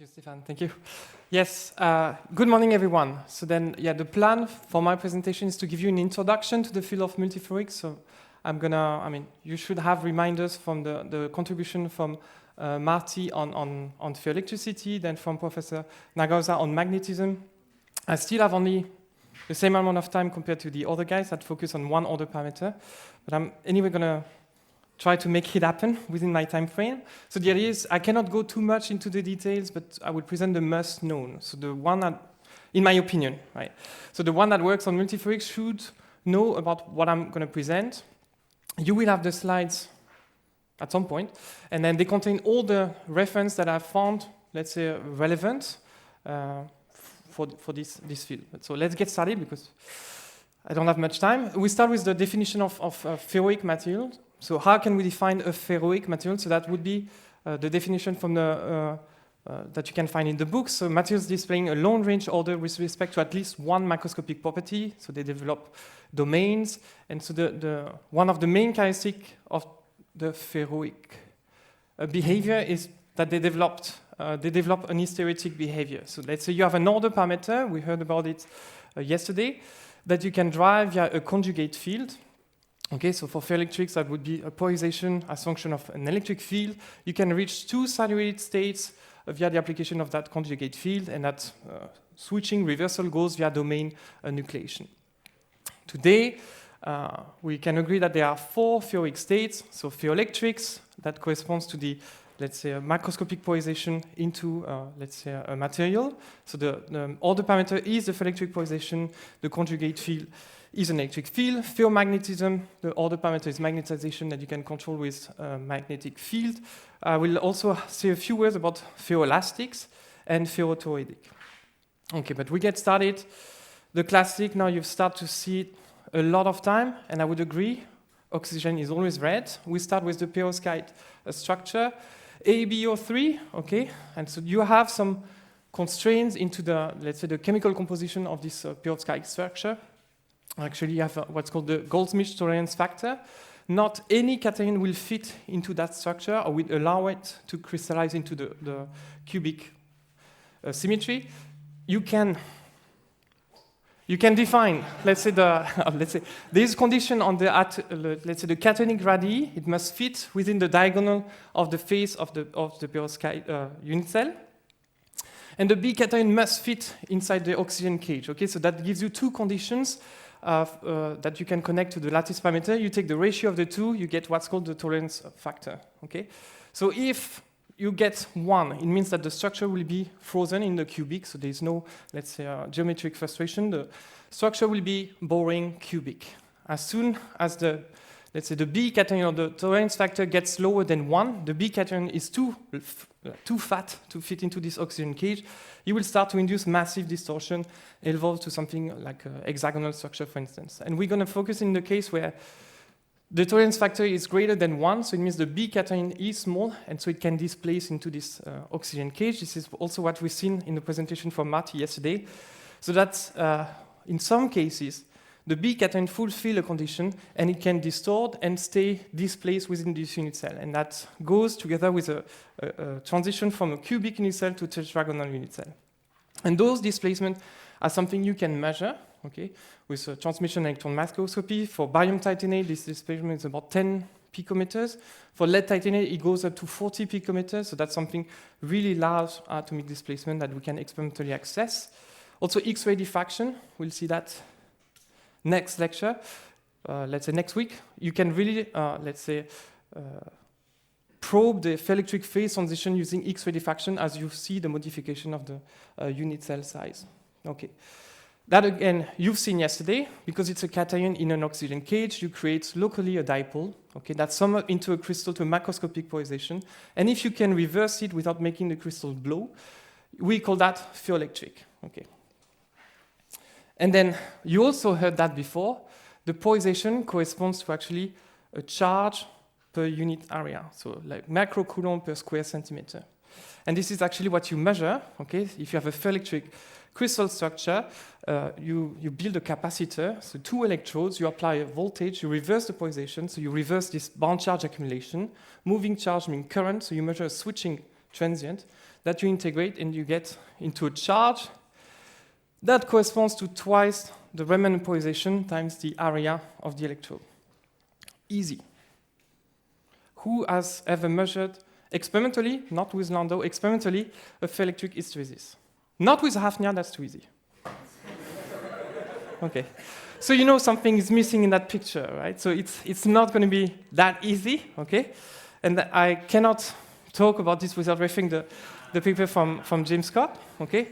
Thank you, Stéphane. Thank you. Yes, good morning, everyone. So then, the plan for my presentation is to give you an introduction to the field of multiferroics. So you should have reminders from the contribution from Marty on ferroelectricity, then from Professor Nagauza on magnetism. I still have only the same amount of time compared to the other guys that focus on one other parameter, but I'm anyway going to try to make it happen within my time frame. So the idea is I cannot go too much into the details, but I will present the must known. So the one that, in my opinion, right? So the one that works on multiferroics should know about what I'm going to present. You will have the slides at some point, and then they contain all the reference that I've found, let's say, relevant for this field. So let's get started because I don't have much time. We start with the definition of ferroic material. So how can we define a ferroic material? So that would be the definition from the that you can find in the book. So materials displaying a long-range order with respect to at least one microscopic property. So they develop domains. And so the one of the main characteristics of the ferroic behavior is that they develop an hysteretic behavior. So let's say you have an order parameter. We heard about it yesterday, that you can drive via a conjugate field. Okay, so for ferroelectrics, that would be a polarization as function of an electric field. You can reach two saturated states via the application of that conjugate field, and that switching reversal goes via domain nucleation. Today, we can agree that there are four ferroic states. So ferroelectrics, that corresponds to the, let's say, a microscopic polarization into, let's say, a material. So the order parameter is the ferroelectric polarization. The conjugate field is an electric field. Ferromagnetism, the order parameter is magnetization that you can control with a magnetic field. I will also say a few words about ferroelastics and ferrotoroidic. Okay, but we get started. The classic, now you start to see it a lot of time, and I would agree, oxygen is always red. We start with the perovskite structure, AbO3, okay? And so you have some constraints into the, let's say, the chemical composition of this perovskite structure. Actually, you have what's called the Goldsmith tolerance factor. Not any cation will fit into that structure or will allow it to crystallize into the cubic symmetry. You can define, let's say, this condition on the let's say the cationic radii. It must fit within the diagonal of the face of the perovskite unit cell. And the B cation must fit inside the oxygen cage. Okay, so that gives you two conditions that you can connect to the lattice parameter. You take the ratio of the two, you get what's called the tolerance factor. Okay, so if you get one, it means that the structure will be frozen in the cubic. So there is no, let's say, geometric frustration. The structure will be boring cubic. As soon as the, let's say, the B cation or the tolerance factor gets lower than 1, the B cation is too fat to fit into this oxygen cage, you will start to induce massive distortion, evolve to something like an hexagonal structure, for instance. And we're going to focus in the case where the tolerance factor is greater than 1, so it means the B cation is small, and so it can displace into this oxygen cage. This is also what we've seen in the presentation from Marty yesterday. So that's, in some cases, the B cation fulfills a condition, and it can distort and stay displaced within this unit cell. And that goes together with a transition from a cubic unit cell to a tetragonal unit cell. And those displacements are something you can measure, okay, with a transmission electron microscopy. For barium titanate, this displacement is about 10 picometers. For lead titanate, it goes up to 40 picometers. So that's something really large atomic displacement that we can experimentally access. Also, X-ray diffraction, we'll see that next lecture, let's say next week. You can really, let's say, probe the ferroelectric phase transition using X-ray diffraction as you see the modification of the unit cell size. Okay. That again, you've seen yesterday, because it's a cation in an oxygen cage, you create locally a dipole, okay, that's summed into a crystal to a macroscopic polarization. And if you can reverse it without making the crystal glow, we call that ferroelectric, okay. And then you also heard that before, the polarization corresponds to actually a charge per unit area, so like microcoulomb per square centimeter. And this is actually what you measure, okay? If you have a ferroelectric crystal structure, you build a capacitor, so two electrodes, you apply a voltage, you reverse the polarization, so you reverse this bound charge accumulation. Moving charge means current, so you measure a switching transient. that you integrate and you get into a charge that corresponds to twice the Riemann polarization times the area of the electrode. Easy. Who has ever measured experimentally, not with Landau, experimentally, a ferroelectric hysteresis? Not with Hafnia, that's too easy. Okay. So you know something is missing in that picture, right? So it's not going to be that easy, okay? And I cannot talk about this without referring the paper from James Scott, okay?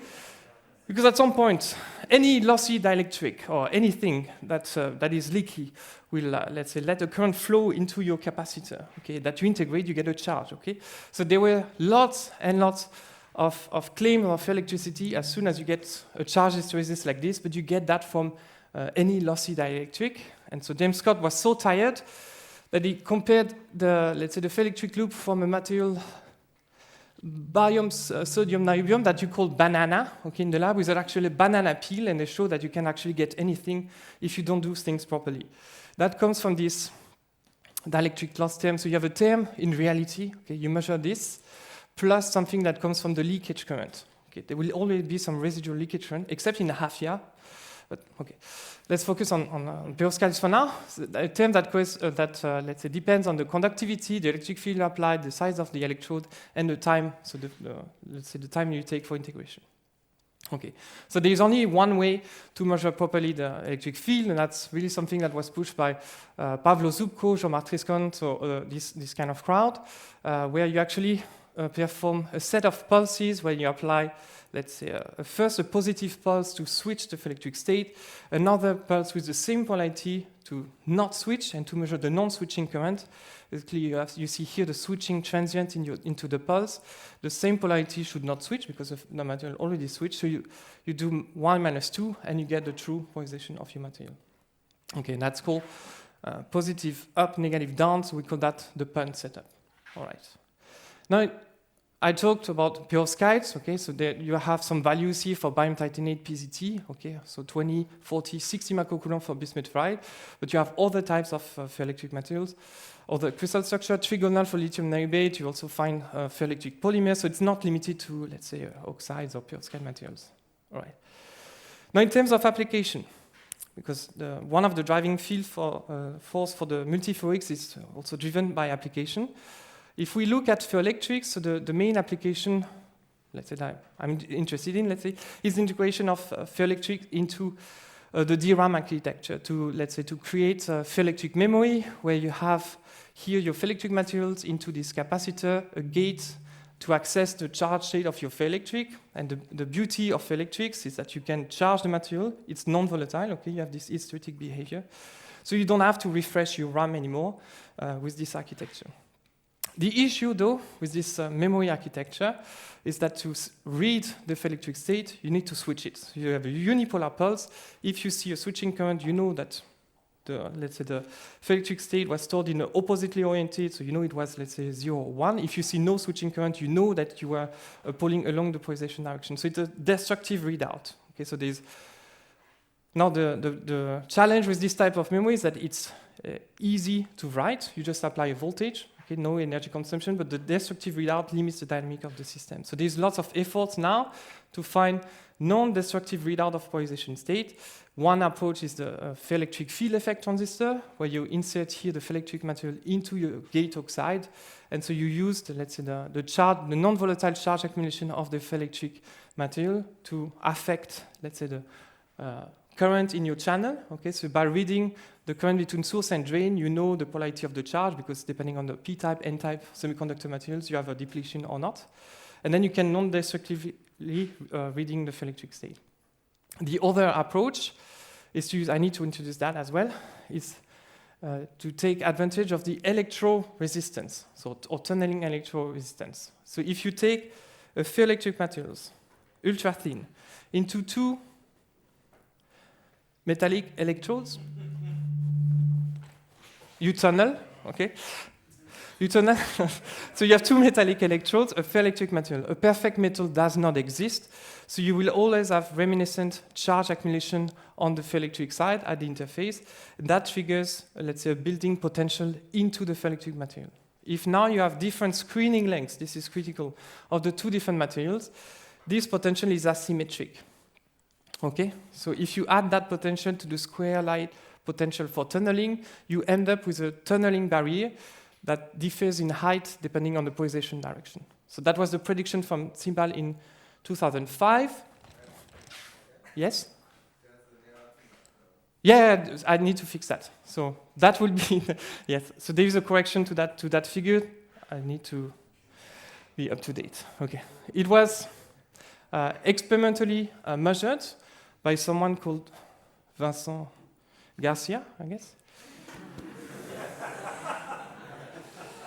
Because at some point, any lossy dielectric or anything that is leaky will, let's say, let a current flow into your capacitor, okay? That you integrate, you get a charge, okay? So there were lots and lots of claims of electricity as soon as you get a charge hysteresis like this, but you get that from any lossy dielectric. And so James Scott was so tired that he compared the, let's say, the ferroelectric loop from a material barium sodium niobium that you call banana, okay, in the lab with actually a banana peel, and they show that you can actually get anything if you don't do things properly. That comes from this dielectric loss term. So you have a term in reality, okay, you measure this, plus something that comes from the leakage current. Okay, there will always be some residual leakage current, except in the Hafnia. But okay, let's focus on perovskites for now. A term that let's say depends on the conductivity, the electric field applied, the size of the electrode, and the time. So let's say the time you take for integration. Okay, so there is only one way to measure properly the electric field, and that's really something that was pushed by Pavlo Zubko, Jean-Marc Triscon, so this kind of crowd, where you actually perform a set of pulses where you apply, let's say, first a positive pulse to switch the ferroelectric state, another pulse with the same polarity to not switch and to measure the non-switching current. Basically, you see here the switching transient into the pulse. The same polarity should not switch because the material already switched. So you do 1 minus 2 and you get the true polarization of your material. Okay, and that's called positive up, negative down. So we call that the PUN setup. All right. Now, I talked about perovskites, okay, so there you have some values here for barium titanate PZT, okay, so 20, 40, 60 microcoulomb for bismuth ferrite, but you have other types of ferroelectric materials, other crystal structure, trigonal for lithium niobate, you also find ferroelectric polymers, so it's not limited to, let's say, oxides or perovskite materials. All right. Now, in terms of application, because one of the driving force for the multiferroics is also driven by application. If we look at ferroelectrics, so the main application, let's say that I'm interested in, let's say, is the integration of ferroelectric into the DRAM architecture to, let's say, to create a ferroelectric memory where you have here your ferroelectric materials into this capacitor, a gate to access the charge state of your ferroelectric. And the beauty of ferroelectrics is that you can charge the material. It's non-volatile, okay? You have this hysteretic behavior. So you don't have to refresh your RAM anymore with this architecture. The issue, though, with this memory architecture is that to read the ferroelectric state, you need to switch it. So you have a unipolar pulse. If you see a switching current, you know that let's say the ferroelectric state was stored in the oppositely oriented, so you know it was, let's say, 0 or 1. If you see no switching current, you know that you are pulling along the polarization direction. So it's a destructive readout. Okay, so there's now the challenge with this type of memory is that it's easy to write. You just apply a voltage. Okay, no energy consumption, but the destructive readout limits the dynamic of the system. So there's lots of efforts now to find non-destructive readout of polarization state. One approach is the ferroelectric field effect transistor, where you insert here the ferroelectric material into your gate oxide, and so you use, let's say, the non-volatile charge accumulation of the ferroelectric material to affect, let's say, the current in your channel. Okay, so by reading the current between source and drain, you know the polarity of the charge, because depending on the p-type, n-type semiconductor materials, you have a depletion or not. And then you can non-destructively reading the ferroelectric state. The other approach is to use, I need to introduce that as well, is to take advantage of the electroresistance, or tunneling electroresistance. So if you take a ferroelectric materials, ultra thin, into two metallic electrodes, you tunnel, okay? You tunnel, so you have two metallic electrodes, a ferroelectric material. A perfect metal does not exist, so you will always have reminiscent charge accumulation on the ferroelectric side at the interface. And that triggers, let's say, a building potential into the ferroelectric material. if now you have different screening lengths, this is critical, of the two different materials, this potential is asymmetric. Okay, so if you add that potential to the square light potential for tunneling, you end up with a tunneling barrier that differs in height depending on the polarization direction. So that was the prediction from Simbal in 2005. Yes? Yeah, I need to fix that. So that will be, yes. So there is a correction to that figure. I need to be up to date. Okay. It was experimentally measured by someone called Vincent Garcia, I guess.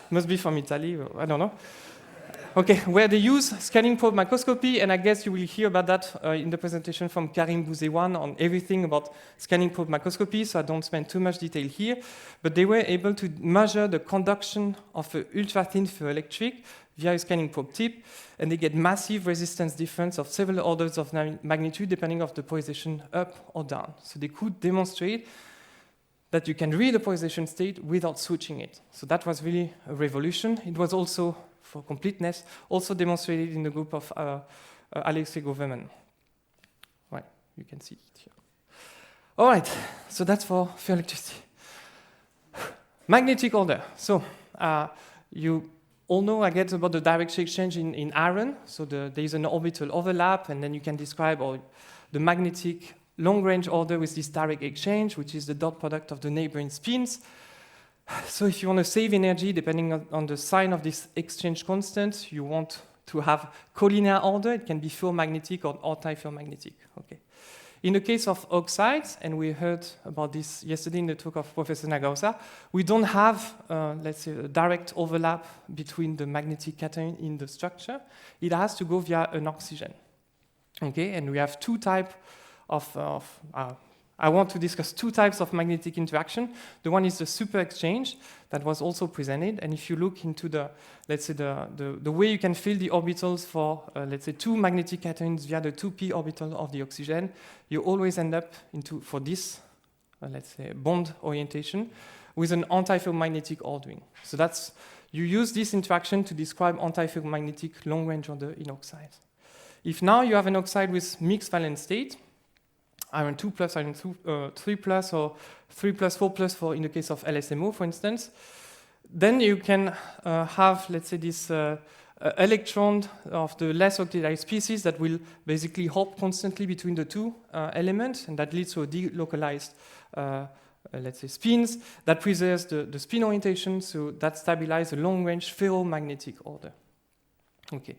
Must be from Italy, I don't know. Okay, where they use scanning probe microscopy, and I guess you will hear about that in the presentation from Karim Bouzehouane on everything about scanning probe microscopy, so I don't spend too much detail here. But they were able to measure the conduction of an ultra-thin ferroelectric via a scanning probe tip, and they get massive resistance difference of several orders of magnitude depending on the polarization up or down. So they could demonstrate that you can read the polarization state without switching it. So that was really a revolution. It was also, for completeness, also demonstrated in the group of Alexei Goverman. Right, you can see it here. All right, so that's for ferroelectricity. Magnetic order. So you all know, I guess, about the direct exchange in iron. So there is an orbital overlap, and then you can describe the magnetic long-range order with this direct exchange, which is the dot product of the neighboring spins. So if you want to save energy, depending on the sign of this exchange constant, you want to have collinear order. It can be ferromagnetic or anti-ferromagnetic. Okay. In the case of oxides, and we heard about this yesterday in the talk of Professor Nagausa, we don't have, let's say, a direct overlap between the magnetic cation in the structure. It has to go via an oxygen. Okay, and we have two types I want to discuss two types of magnetic interaction. The one is the super exchange that was also presented, and if you look into the, let's say, the way you can fill the orbitals for, let's say, two magnetic cations via the 2p orbital of the oxygen, you always end up into, for this, let's say, bond orientation, with an antiferromagnetic ordering. So that's, you use this interaction to describe antiferromagnetic long-range order in oxides. If now you have an oxide with mixed valence state, iron 2 plus, iron 3 plus, or 3 plus, 4 plus for in the case of LSMO, for instance, then you can have, let's say, this electron of the less oxidized species that will basically hop constantly between the two elements, and that leads to a delocalized, let's say, spins that preserves the spin orientation, so that stabilizes a long-range ferromagnetic order. Okay.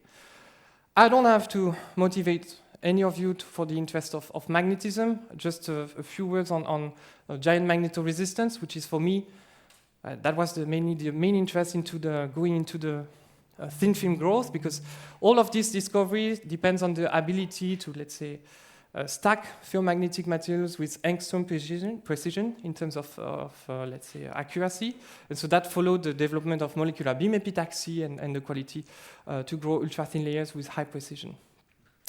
I don't have to motivate any of you for the interest of magnetism. Just a few words on giant magnetoresistance, which is for me, that was mainly the main interest into going into the thin film growth, because all of this discovery depends on the ability to, let's say, stack ferromagnetic materials with angstrom precision in terms of let's say, accuracy. And so that followed the development of molecular beam epitaxy and the quality to grow ultra-thin layers with high precision.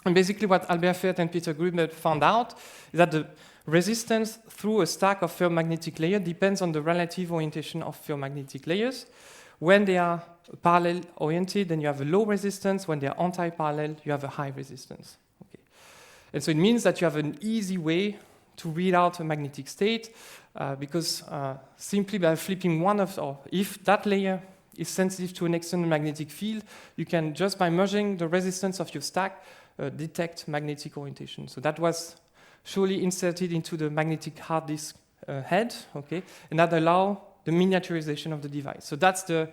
And basically what Albert Fert and Peter Grubner found out is that the resistance through a stack of ferromagnetic layers depends on the relative orientation of ferromagnetic layers. When they are parallel oriented, then you have a low resistance. When they are anti-parallel, you have a high resistance. Okay. And so it means that you have an easy way to read out a magnetic state because simply by flipping one of, or if that layer is sensitive to an external magnetic field, you can, just by measuring the resistance of your stack, detect magnetic orientation. So that was surely inserted into the magnetic hard disk head, okay, and that allow the miniaturization of the device. So that's the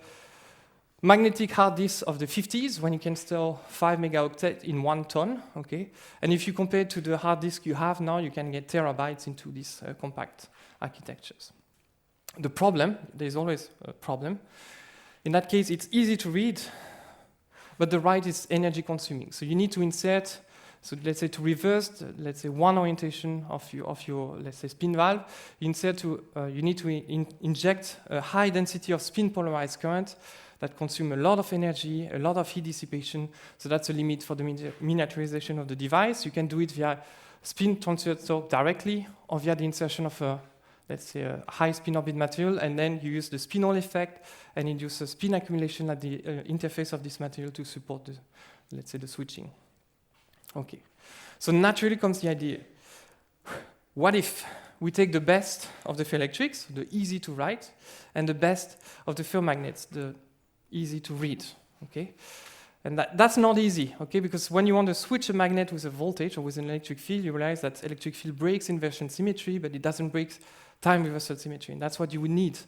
magnetic hard disk of the 50s, when you can store 5 megaoctet in 1 ton, okay. And if you compare it to the hard disk you have now, you can get terabytes into these compact architectures. The problem, there's always a problem. In that case, it's easy to read, but the write is energy consuming. So you need to insert, so let's say to reverse, let's say one orientation of your let's say spin valve, you need to inject a high density of spin polarized current that consume a lot of energy, a lot of heat dissipation. So that's a limit for the miniaturization of the device. You can do it via spin transfer torque directly or via the insertion of a, let's say, a high spin orbit material, and then you use the spinel effect and induce a spin accumulation at the interface of this material to support the, let's say, the switching. Okay. So naturally comes the idea. What if we take the best of the ferroelectrics, the easy to write, and the best of the ferromagnets, the easy to read, okay? And that's not easy, okay? Because when you want to switch a magnet with a voltage or with an electric field, you realize that electric field breaks inversion symmetry, but it doesn't break time reversal symmetry. And that's what you would need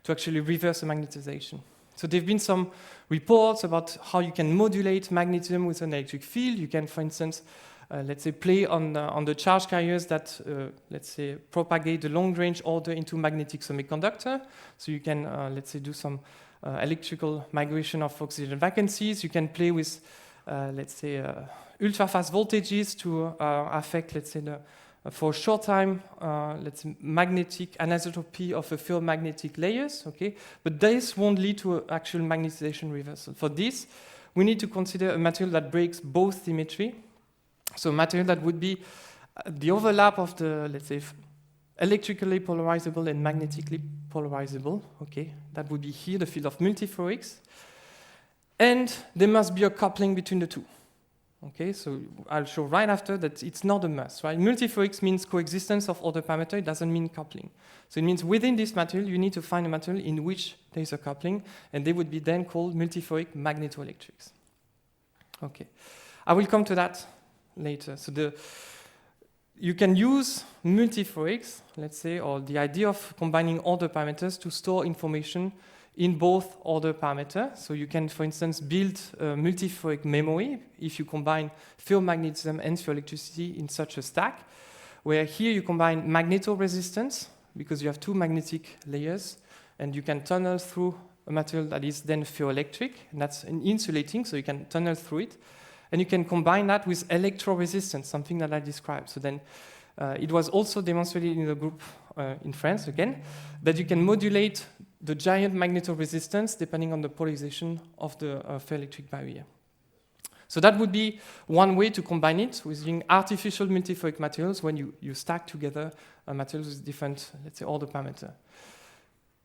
to actually reverse a magnetization. So there have been some reports about how you can modulate magnetism with an electric field. You can, for instance, let's say, play on the charge carriers that, let's say, propagate the long-range order into magnetic semiconductor. So you can, let's say, do some electrical migration of oxygen vacancies. You can play with, let's say, ultra-fast voltages to affect, let's say, for a short time, let's say, magnetic anisotropy of the ferromagnetic layers, okay? But this won't lead to actual magnetization reversal. For this, we need to consider a material that breaks both symmetry. So a material that would be the overlap of the, let's say, electrically polarizable and magnetically polarizable, okay? That would be here the field of multiferroics. And there must be a coupling between the two, okay? So I'll show right after that it's not a must, right? Multiferroics means coexistence of other parameters, it doesn't mean coupling. So it means within this material, you need to find a material in which there is a coupling, and they would be then called multiferroic magnetoelectrics. Okay, I will come to that later. So you can use multiferroics, let's say, or the idea of combining order parameters to store information in both order parameters. So you can, for instance, build a multiferroic memory if you combine ferromagnetism and ferroelectricity in such a stack, where here you combine magnetoresistance, because you have two magnetic layers, and you can tunnel through a material that is then ferroelectric, and that's an insulating, so you can tunnel through it. And you can combine that with electroresistance, something that I described. So then it was also demonstrated in the group in France, again, that you can modulate the giant magnetoresistance depending on the polarization of the ferroelectric barrier. So that would be one way to combine it using artificial multiferroic materials when you stack together materials with different, let's say, order parameter.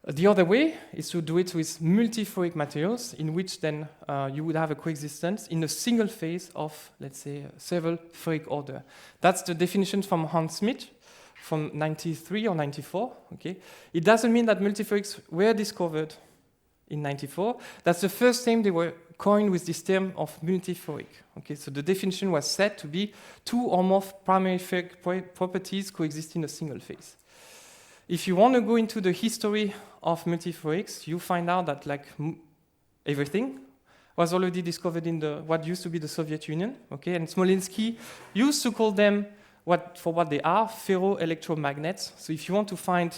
The other way is to do it with multiferroic materials, in which then you would have a coexistence in a single phase of, let's say, several ferroic order. That's the definition from Hans Smith from 93 or 94. Okay, it doesn't mean that multiferroics were discovered in 94. That's the first time they were coined with this term of multiferroic. Okay, so the definition was said to be two or more primary ferroic properties coexist in a single phase. If you want to go into the history of multiferroics, you find out that like everything was already discovered in what used to be the Soviet Union. Okay, and Smolinsky used to call them for what they are, ferroelectromagnets. So if you want to find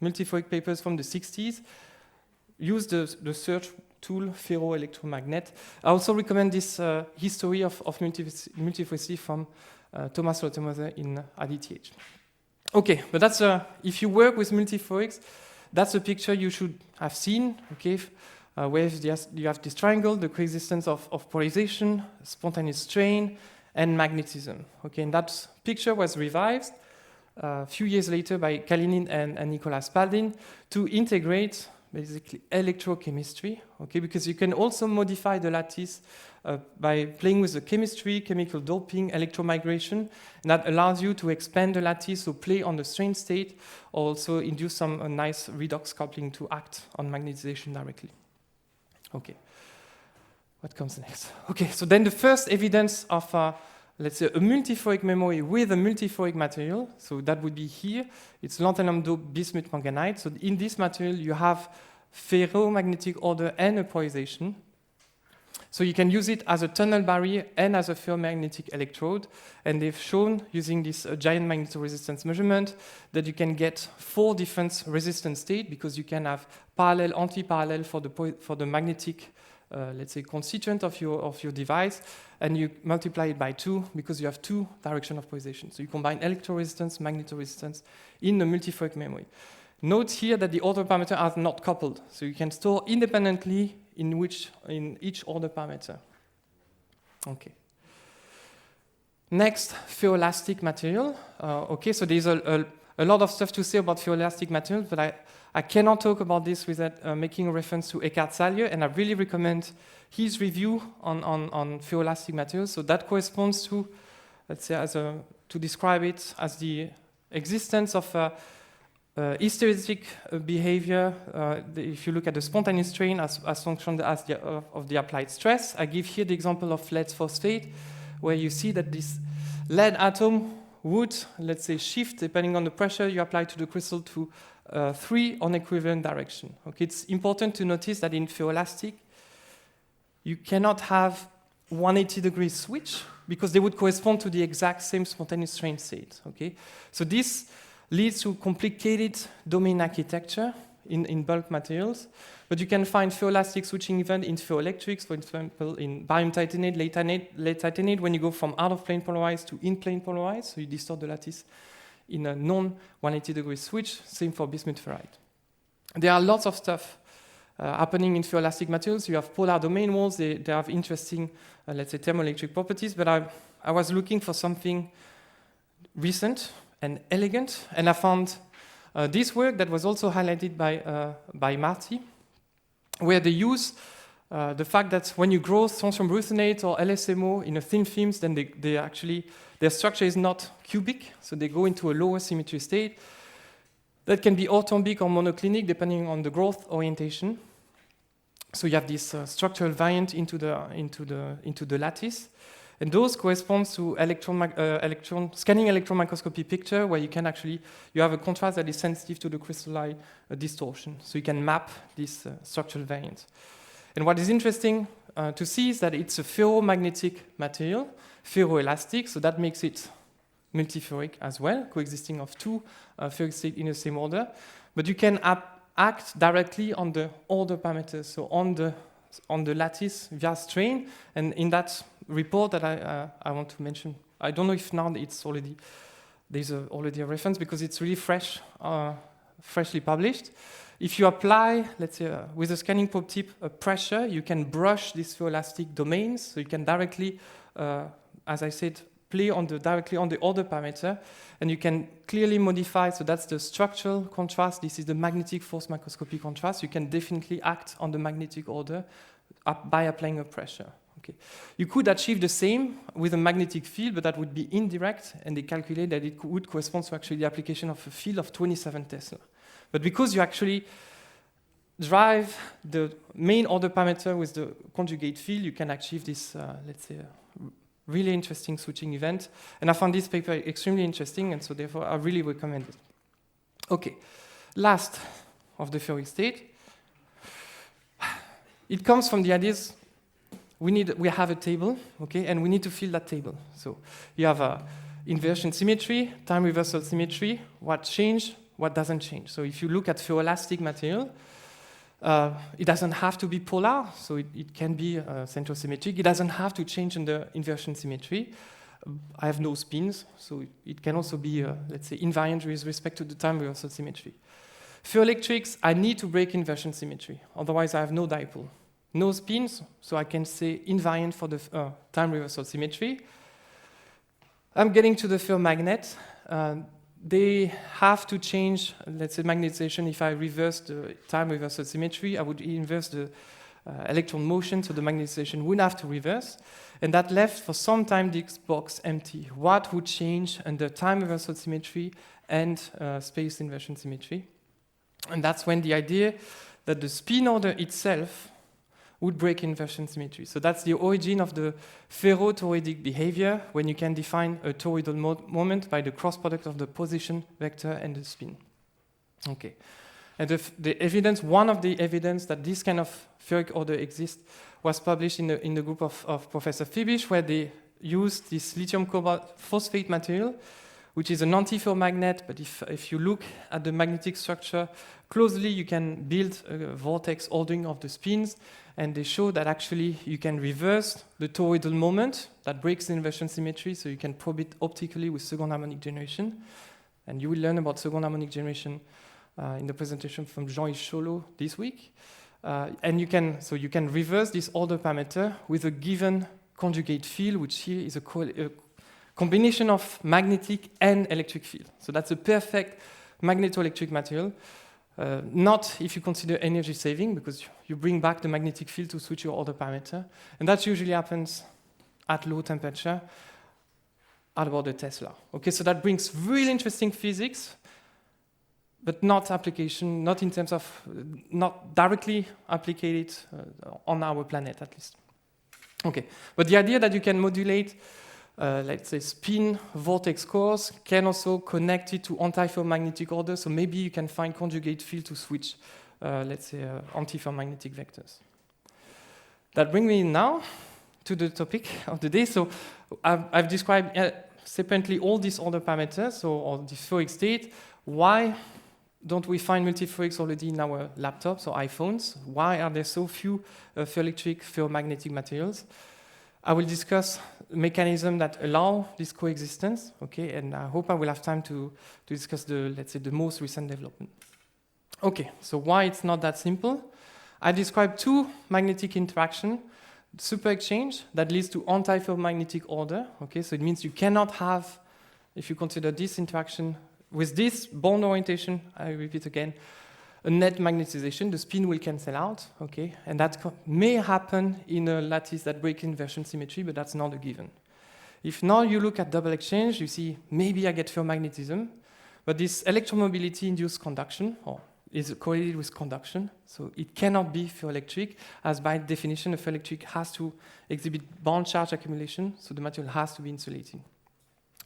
multiferroic papers from the 60s, use the search tool ferroelectromagnet. I also recommend this history of multiferroicity from Thomas Rottemother at ETH. Okay, but that's if you work with multiferroics, that's a picture you should have seen. Okay, where you have this triangle, the coexistence of polarization, spontaneous strain, and magnetism. Okay, and that picture was revised a few years later by Kalinin and Nicolas Spalding to integrate basically electrochemistry. Okay, because you can also modify the lattice by playing with the chemistry, chemical doping, electromigration, and that allows you to expand the lattice, so play on the strain state, or also induce some nice redox coupling to act on magnetization directly. Okay, what comes next? Okay, so then the first evidence of, let's say, a multiferroic memory with a multiferroic material, so that would be here, it's lanthanum doped bismuth manganite. So in this material, you have ferromagnetic order and a polarization. So you can use it as a tunnel barrier and as a ferromagnetic electrode. And they've shown, using this giant magnetoresistance measurement, that you can get 4 different resistance states, because you can have parallel, anti-parallel for the magnetic, let's say, constituent of your device, and you multiply it by 2 because you have 2 directions of polarization. So you combine electroresistance, magnetoresistance in the multiferroic memory. Note here that the order parameters are not coupled, so you can store independently in each order parameter. Okay. Next, ferroelastic material. Okay, so there's a lot of stuff to say about ferroelastic materials, but I cannot talk about this without making a reference to Eckhard Salyer, and I really recommend his review on ferroelastic materials. So that corresponds to, let's say, to describe it as the existence of hysteretic behavior. If you look at the spontaneous strain as function of the applied stress, I give here the example of lead phosphate, where you see that this lead atom would, let's say, shift depending on the pressure you apply to the crystal to 3 on equivalent direction. Okay, it's important to notice that in ferroelastic, you cannot have 180-degree switch because they would correspond to the exact same spontaneous strain state. Okay, so this leads to complicated domain architecture in bulk materials, but you can find ferroelastic switching event in ferroelectrics, for example, in barium titanate, lead titanate, when you go from out-of-plane polarized to in-plane polarized, so you distort the lattice in a non-180-degree switch, same for bismuth ferrite. There are lots of stuff happening in ferroelastic materials. You have polar domain walls, they have interesting, let's say, thermoelectric properties, but I was looking for something recent and elegant, and I found this work that was also highlighted by Marty, where they use the fact that when you grow strontium ruthenate or LSMO in a thin films, then they actually, their structure is not cubic, so they go into a lower symmetry state. That can be orthombic or monoclinic depending on the growth orientation. So you have this structural variant into the lattice. And those correspond to scanning electron microscopy picture, where you can actually, you have a contrast that is sensitive to the crystalline distortion. So you can map this structural variant. And what is interesting to see is that it's a ferromagnetic material, ferroelastic, so that makes it multiferroic as well, coexisting of 2 ferric states in the same order. But you can act directly on the order parameters, so on the lattice via strain. And in that report that I want to mention, I don't know if now there's already a reference because it's really fresh, freshly published. If you apply, let's say, with a scanning probe tip, a pressure, you can brush these ferroelastic domains, so you can directly, as I said, play directly on the order parameter, and you can clearly modify, so that's the structural contrast, this is the magnetic force microscopy contrast. You can definitely act on the magnetic order by applying a pressure. Okay. You could achieve the same with a magnetic field, but that would be indirect, and they calculate that it would correspond to actually the application of a field of 27 Tesla. But because you actually drive the main order parameter with the conjugate field, you can achieve this, let's say, really interesting switching event. And I found this paper extremely interesting, and so therefore I really recommend it. Okay, last of the ferric state. It comes from the ideas we have a table, okay, and we need to fill that table. So you have a inversion symmetry, time reversal symmetry, what changed, what doesn't change. So if you look at ferroelastic material, it doesn't have to be polar, so it can be centrosymmetric. It doesn't have to change in the inversion symmetry. I have no spins, so it can also be, let's say, invariant with respect to the time reversal symmetry. Ferroelectrics, I need to break inversion symmetry, otherwise I have no dipole. No spins, so I can say invariant for the time reversal symmetry. I'm getting to the ferromagnet. They have to change, let's say, magnetization. If I reverse the time reversal symmetry, I would inverse the electron motion, so the magnetization would have to reverse. And that left for some time this box empty. What would change under time reversal symmetry and space inversion symmetry? And that's when the idea that the spin order itself would break inversion symmetry. So that's the origin of the ferrotoroidic behavior, when you can define a toroidal moment by the cross product of the position vector and the spin. Okay. And the evidence, one of the evidence that this kind of ferric order exists was published in the group of Professor Fibish, where they used this lithium cobalt phosphate material, which is an antiferromagnet, but if you look at the magnetic structure closely, you can build a vortex ordering of the spins, and they show that actually you can reverse the toroidal moment that breaks the inversion symmetry, so you can probe it optically with second harmonic generation. And you will learn about second harmonic generation in the presentation from Jean-Yves Chauleau this week. And you can reverse this order parameter with a given conjugate field, which here is a combination of magnetic and electric field. So that's a perfect magnetoelectric material. Not if you consider energy saving, because you bring back the magnetic field to switch your other parameter. And that usually happens at low temperature, at about the Tesla. Okay, so that brings really interesting physics, but not application, not in terms of, not directly applied on our planet at least. Okay, but the idea that you can modulate, let's say, spin vortex cores can also connect it to antiferromagnetic order, so maybe you can find conjugate field to switch, let's say, antiferromagnetic vectors. That brings me now to the topic of the day. So I've described separately all these other parameters, so all the ferric state. Why don't we find multiferrics already in our laptops or iPhones? Why are there so few ferroelectric, ferromagnetic materials? I will discuss mechanisms that allow this coexistence, okay, and I hope I will have time to discuss the, let's say, the most recent development. Okay, so why it's not that simple? I described two magnetic interactions, super exchange that leads to antiferromagnetic order, okay, so it means you cannot have, if you consider this interaction with this bond orientation, I repeat again, a net magnetization, the spin will cancel out, okay? And that may happen in a lattice that breaks inversion symmetry, but that's not a given. If now you look at double exchange, you see maybe I get ferromagnetism, but this electromobility induced conduction, or is correlated with conduction, so it cannot be ferroelectric, as by definition a ferroelectric has to exhibit bond charge accumulation, so the material has to be insulating.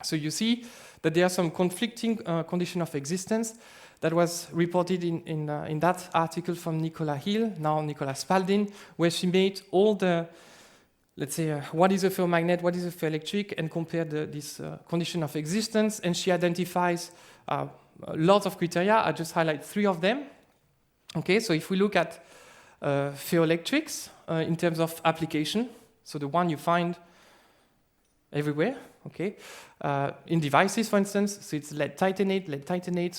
So you see that there are some conflicting conditions of existence that was reported in that article from Nicola Hill, now Nicola Spalding, where she made all the, let's say, what is a ferromagnet, what is a ferroelectric, and compared this condition of existence, and she identifies lots of criteria. I just highlight 3 of them. Okay, so if we look at ferroelectrics in terms of application, so the one you find everywhere, okay, in devices, for instance, so it's lead titanate,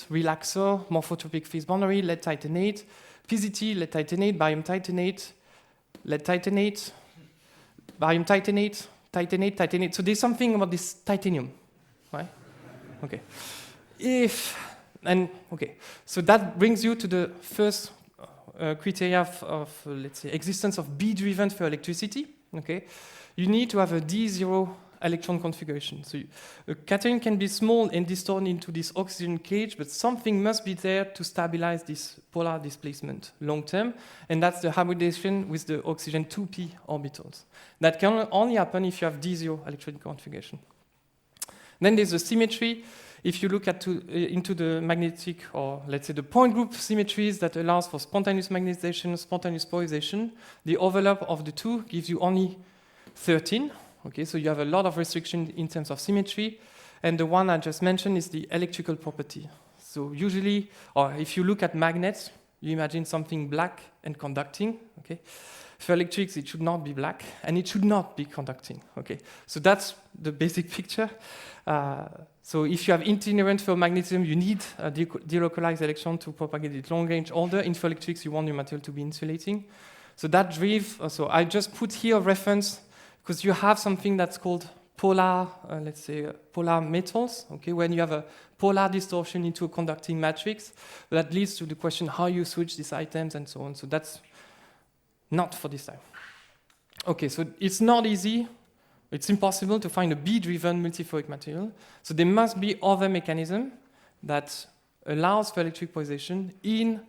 relaxer, morphotropic phase boundary, lead titanate, PZT, lead titanate, barium titanate, lead titanate, barium titanate, titanate. So there's something about this titanium, right? Okay. Okay, so that brings you to the first criteria of let's say, existence of B-driven ferroelectricity. Okay, you need to have a D0 electron configuration. So a cation can be small and distorted into this oxygen cage, but something must be there to stabilize this polar displacement long term, and that's the hybridization with the oxygen 2p orbitals. That can only happen if you have D0 electron configuration. Then there's the symmetry. If you look into the magnetic, or let's say the point group symmetries that allows for spontaneous magnetization, spontaneous polarization, the overlap of the two gives you only 13. Okay, so you have a lot of restriction in terms of symmetry. And the one I just mentioned is the electrical property. So usually, or if you look at magnets, you imagine something black and conducting. Okay, for electrics, it should not be black, and it should not be conducting. Okay, so that's the basic picture. So if you have itinerant ferromagnetism, you need a delocalized electron to propagate it long-range order. In ferroelectrics, you want your material to be insulating. So that so I just put here a reference, because you have something that's called polar, let's say, polar metals, okay, when you have a polar distortion into a conducting matrix, that leads to the question how you switch these items and so on. So that's not for this time. Okay, so it's not easy. It's impossible to find a B-driven multiferric material. So there must be other mechanism that allows ferroelectric polarization in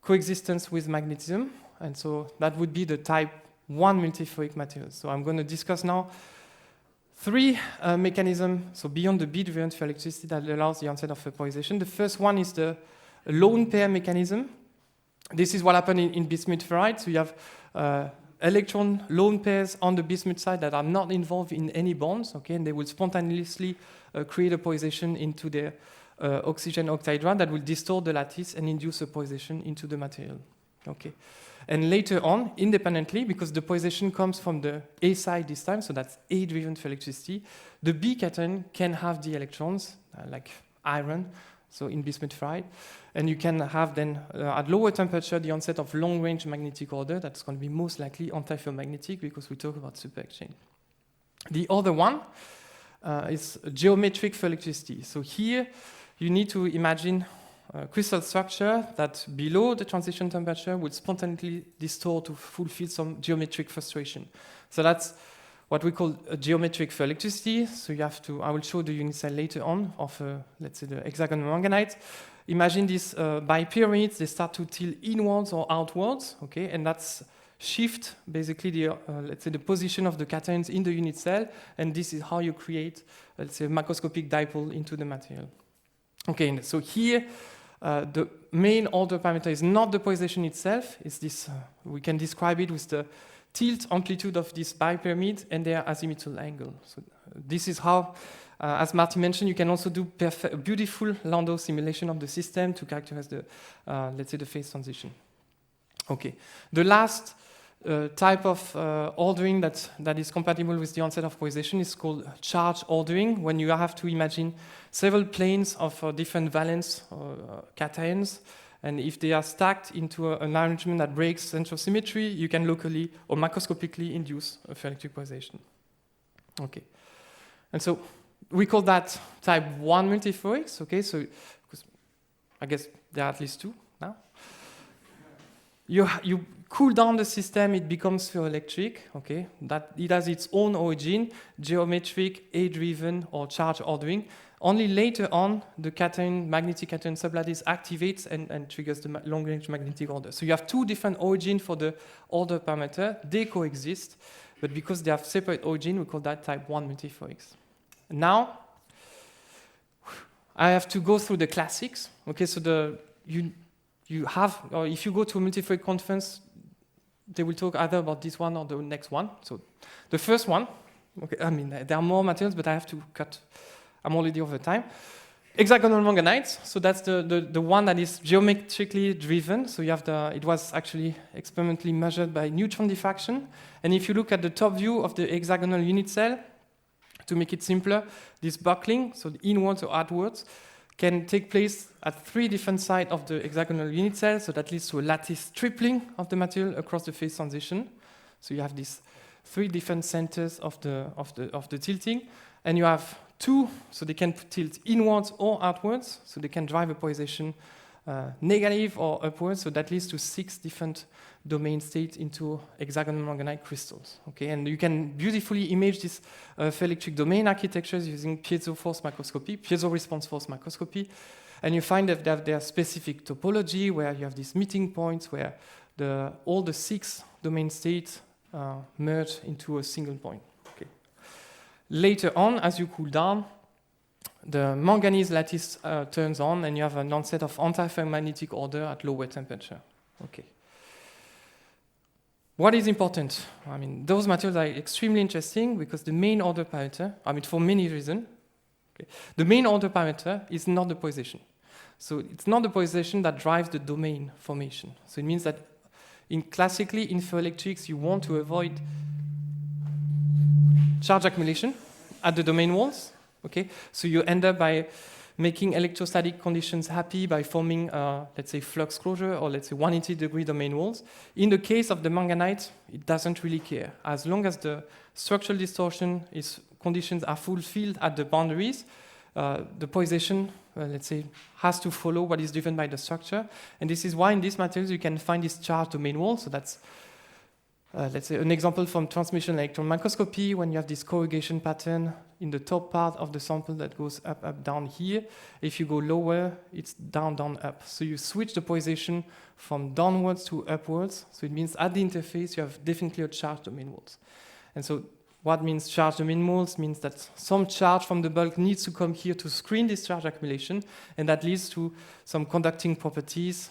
coexistence with magnetism. And so that would be the type 1 multiferric material. So I'm going to discuss now 3 mechanisms, so beyond the B-driven ferroelectricity, that allows the onset of polarization. The first one is the lone pair mechanism. This is what happened in bismuth ferrite. So you have electron lone pairs on the bismuth side that are not involved in any bonds, okay, and they will spontaneously create a polarization into the oxygen octahedron that will distort the lattice and induce a polarization into the material. Okay. And later on, independently, because the polarization comes from the A side this time, so that's A-driven ferroelectricity, the B cation can have the electrons, like iron, so in bismuth ferrite, and you can have then, at lower temperature, the onset of long-range magnetic order. That's going to be most likely antiferromagnetic, because we talk about super exchange. The other one is geometric for electricity. So here you need to imagine a crystal structure that below the transition temperature would spontaneously distort to fulfill some geometric frustration. So that's what we call a geometric for electricity. So you have to, I will show the unit cell later on of, let's say, the hexagonal manganite. Imagine these bipyramids, they start to tilt inwards or outwards, okay, and that's shift basically the, let's say, the position of the cations in the unit cell, and this is how you create, let's say, a macroscopic dipole into the material. Okay, so here, the main order parameter is not the polarization itself, it's this, we can describe it with the tilt amplitude of this bipyramid and their azimuthal angle. So this is how, as Martin mentioned, you can also do beautiful Landau simulation of the system to characterize the, let's say, the phase transition. Okay, the last type of ordering that is compatible with the onset of polarization is called charge ordering, when you have to imagine several planes of different valence cations, and if they are stacked into an arrangement that breaks central symmetry, you can locally or macroscopically induce a ferroelectric polarization. Okay, and so we call that type 1 multiferroics. Okay, so I guess there are at least two now. You cool down the system, it becomes ferroelectric. Okay, that it has its own origin, geometric, A-driven, or charge ordering. Only later on, the magnetic cation sublattice activates and triggers the long-range magnetic order. So you have two different origins for the order parameter. They coexist, but because they have separate origin, we call that type 1 multiferroics. Now, I have to go through the classics. Okay, so you have, or if you go to a multiferroic conference, they will talk either about this one or the next one. So the first one, okay, I mean, there are more materials, but I have to cut. I'm already over time. Hexagonal manganites, so that's the one that is geometrically driven. So you have it was actually experimentally measured by neutron diffraction. And if you look at the top view of the hexagonal unit cell, to make it simpler, this buckling, so the inwards or outwards, can take place at 3 different sides of the hexagonal unit cell, so that leads to a lattice tripling of the material across the phase transition. So you have these 3 different centers of the tilting, and you have 2, so they can tilt inwards or outwards, so they can drive a polarization negative or upwards, so that leads to 6 different domain states into hexagonal manganite crystals. Okay, and you can beautifully image this ferroelectric domain architectures using piezo force microscopy, piezo response force microscopy, and you find that they have their specific topology where you have these meeting points where all the 6 domain states merge into a single point. Okay. Later on, as you cool down, the manganese lattice turns on, and you have an onset of antiferromagnetic order at lower temperature. Okay. What is important? I mean, those materials are extremely interesting because the main order parameter, I mean, for many reasons, okay, the main order parameter is not the polarization. So it's not the polarization that drives the domain formation. So it means that classically in ferroelectrics, you want to avoid charge accumulation at the domain walls. Okay, so you end up by making electrostatic conditions happy by forming, let's say, flux closure or let's say 180-degree domain walls. In the case of the manganite, it doesn't really care. As long as the structural distortion conditions are fulfilled at the boundaries, the polarization, let's say, has to follow what is driven by the structure. And this is why in these materials you can find this charged domain wall. So that's let's say an example from transmission electron microscopy when you have this corrugation pattern in the top part of the sample that goes up, up, down here. If you go lower, it's down, down, up. So you switch the polarization from downwards to upwards. So it means at the interface, you have definitely a charged domain walls. And so what means charged domain walls means that some charge from the bulk needs to come here to screen this charge accumulation, and that leads to some conducting properties,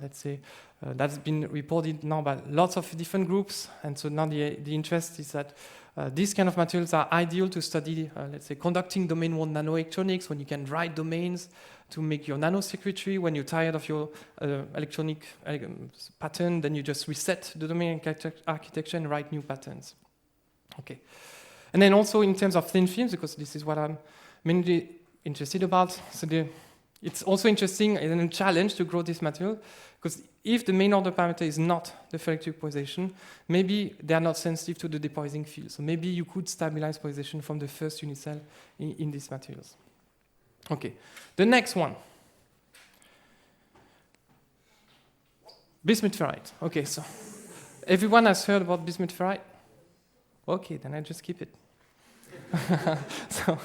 let's say, that's been reported now by lots of different groups, and so now the interest is that these kind of materials are ideal to study, let's say, conducting domain wall nanoelectronics, when you can write domains to make your nanocircuitry. When you're tired of your electronic pattern, then you just reset the domain architecture and write new patterns. Okay, and then also in terms of thin films, because this is what I'm mainly interested about, so it's also interesting and a challenge to grow this material, because if the main order parameter is not the ferroelectric polarization, maybe they are not sensitive to the depolarizing field. So maybe you could stabilize polarization from the first unit cell in these materials. Okay, the next one. Bismuth ferrite. Okay, so everyone has heard about bismuth ferrite? Okay, then I just keep it. So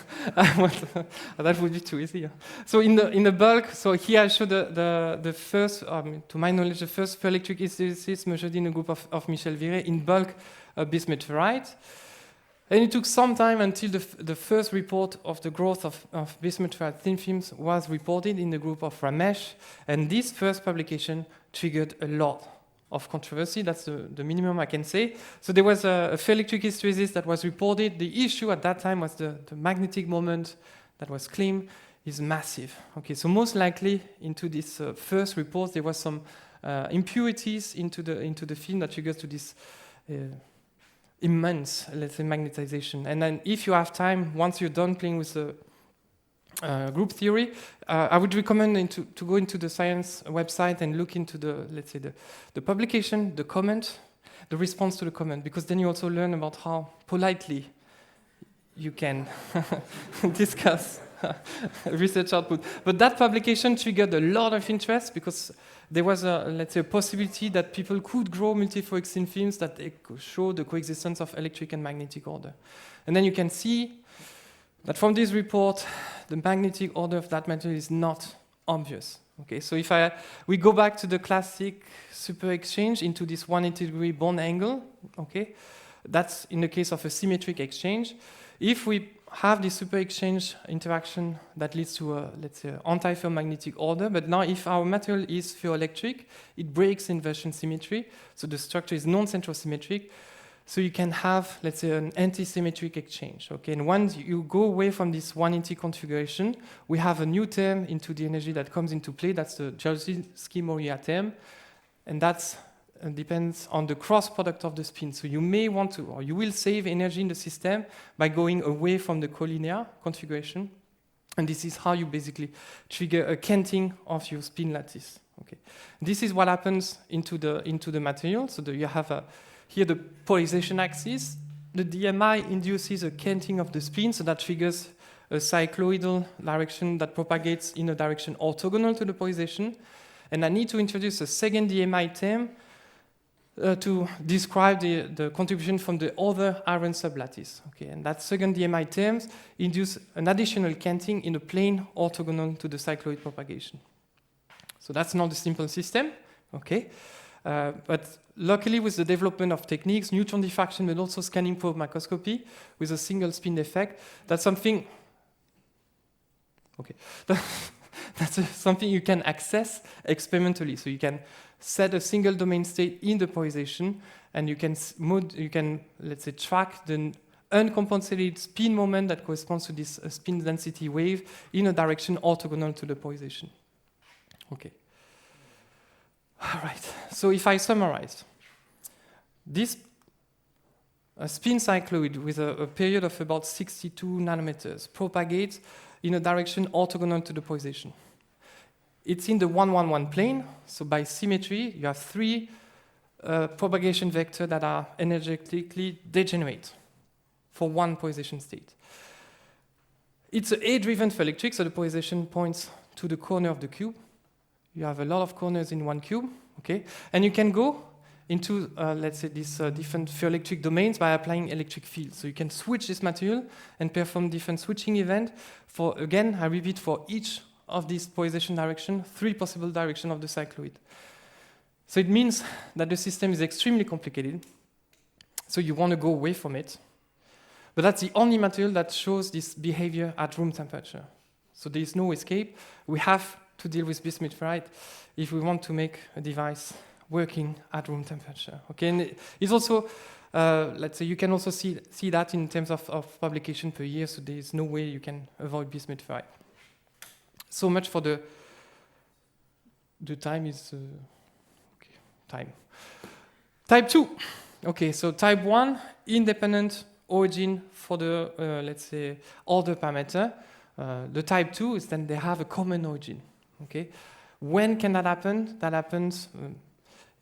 that would be too easy. So in the bulk, so here I show the first, to my knowledge, the first ferroelectric hysteresis measured in a group of Michel Viré in bulk bismuth ferrite. And it took some time until the first report of the growth of bismuth ferrite thin films was reported in the group of Ramesh. And this first publication triggered a lot of controversy. That's the minimum I can say. So there was a ferroelectric hysteresis that was reported. The issue at that time was the magnetic moment that was claimed is massive. Okay, so most likely into this first report there was some impurities into the film that triggers to this immense, let's say, magnetization. And then if you have time, once you're done playing with the group theory, I would recommend to go into the science website and look into the publication, the comment, the response to the comment, because then you also learn about how politely you can discuss research output. But that publication triggered a lot of interest because there was a possibility that people could grow multiferroics thin films that show the coexistence of electric and magnetic order. And then you can see that from this report, the magnetic order of that material is not obvious. Okay, so if we go back to the classic super exchange into this 180-degree bond angle, okay, that's in the case of a symmetric exchange. If we have this super exchange interaction that leads to a, let's say, anti-ferromagnetic order, but now if our material is ferroelectric, it breaks inversion symmetry, so the structure is non-central symmetric. So you can have, let's say, an anti-symmetric exchange. Okay, and once you go away from this 180 configuration, we have a new term into the energy that comes into play. That's the Jarzynski-Moria term, and that depends on the cross product of the spin. So you may want to, or you will save energy in the system by going away from the collinear configuration, and this is how you basically trigger a canting of your spin lattice. Okay, this is what happens into the material. So you have here the polarization axis. The DMI induces a canting of the spin, so that triggers a cycloidal direction that propagates in a direction orthogonal to the polarization. And I need to introduce a second DMI term to describe the contribution from the other iron sublattice. Okay, and that second DMI terms induce an additional canting in a plane orthogonal to the cycloid propagation. So that's not a simple system. Okay. But luckily, with the development of techniques, neutron diffraction, but also scanning probe microscopy with a single spin effect, that's something. Okay, that's something you can access experimentally. So you can set a single domain state in the polarization, and you can let's say track the uncompensated spin moment that corresponds to this spin density wave in a direction orthogonal to the polarization. Okay. All right, so if I summarize, this spin cycloid with a period of about 62 nanometers propagates in a direction orthogonal to the polarization. It's in the 1-1-1 plane, so by symmetry, you have three propagation vectors that are energetically degenerate for one polarization state. It's an A-driven ferroelectric, so the polarization points to the corner of the cube. You have a lot of corners in one cube, okay? And you can go into, let's say, these different ferroelectric domains by applying electric fields. So you can switch this material and perform different switching events for, again, I repeat, for each of these polarization directions, 3 possible directions of the cycloid. So it means that the system is extremely complicated, so you want to go away from it. But that's the only material that shows this behavior at room temperature. So there is no escape. We have to deal with bismuth ferrite if we want to make a device working at room temperature. Okay, and it's also, let's say, you can also see that in terms of publication per year, so there is no way you can avoid bismuth ferrite. So much for the time is, okay, time. Type 2. Okay, so type 1, independent origin for the, let's say, order parameter. The type 2 is then they have a common origin. Okay, When can that happen? That happens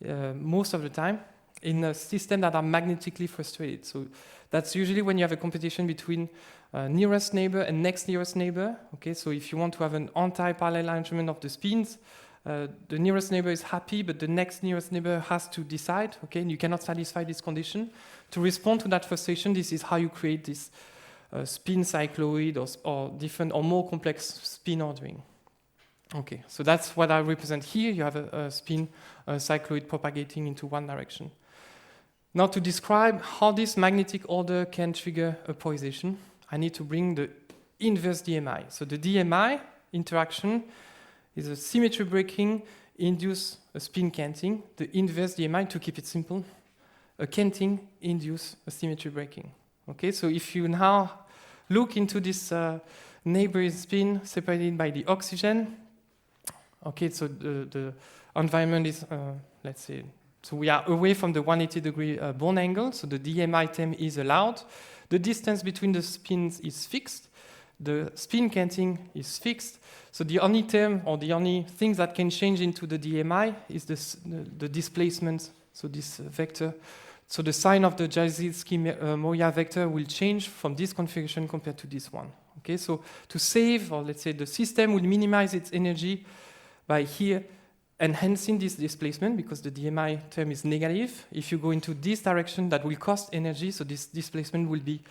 most of the time in a system that are magnetically frustrated. So that's usually when you have a competition between nearest neighbor and next nearest neighbor. Okay, so if you want to have an anti-parallel arrangement of the spins, the nearest neighbor is happy, but the next nearest neighbor has to decide. Okay, and you cannot satisfy this condition. To respond to that frustration, this is how you create this spin cycloid or different or more complex spin ordering. Okay, so that's what I represent here. You have a spin cycloid propagating into one direction. Now to describe how this magnetic order can trigger a polarization, I need to bring the inverse DMI. So the DMI interaction is a symmetry breaking induce a spin canting. The inverse DMI, to keep it simple, a canting induce a symmetry breaking. Okay, so if you now look into this neighboring spin separated by the oxygen, okay, so the environment is, let's say, so we are away from the 180-degree bond angle, so the DMI term is allowed. The distance between the spins is fixed. The spin canting is fixed. So the only term or the only thing that can change into the DMI is the displacement, so this vector. So the sign of the Jarzynski-Moya vector will change from this configuration compared to this one. Okay, so to save, or let's say the system will minimize its energy by here enhancing this displacement because the DMI term is negative. If you go into this direction, that will cost energy, so this displacement will be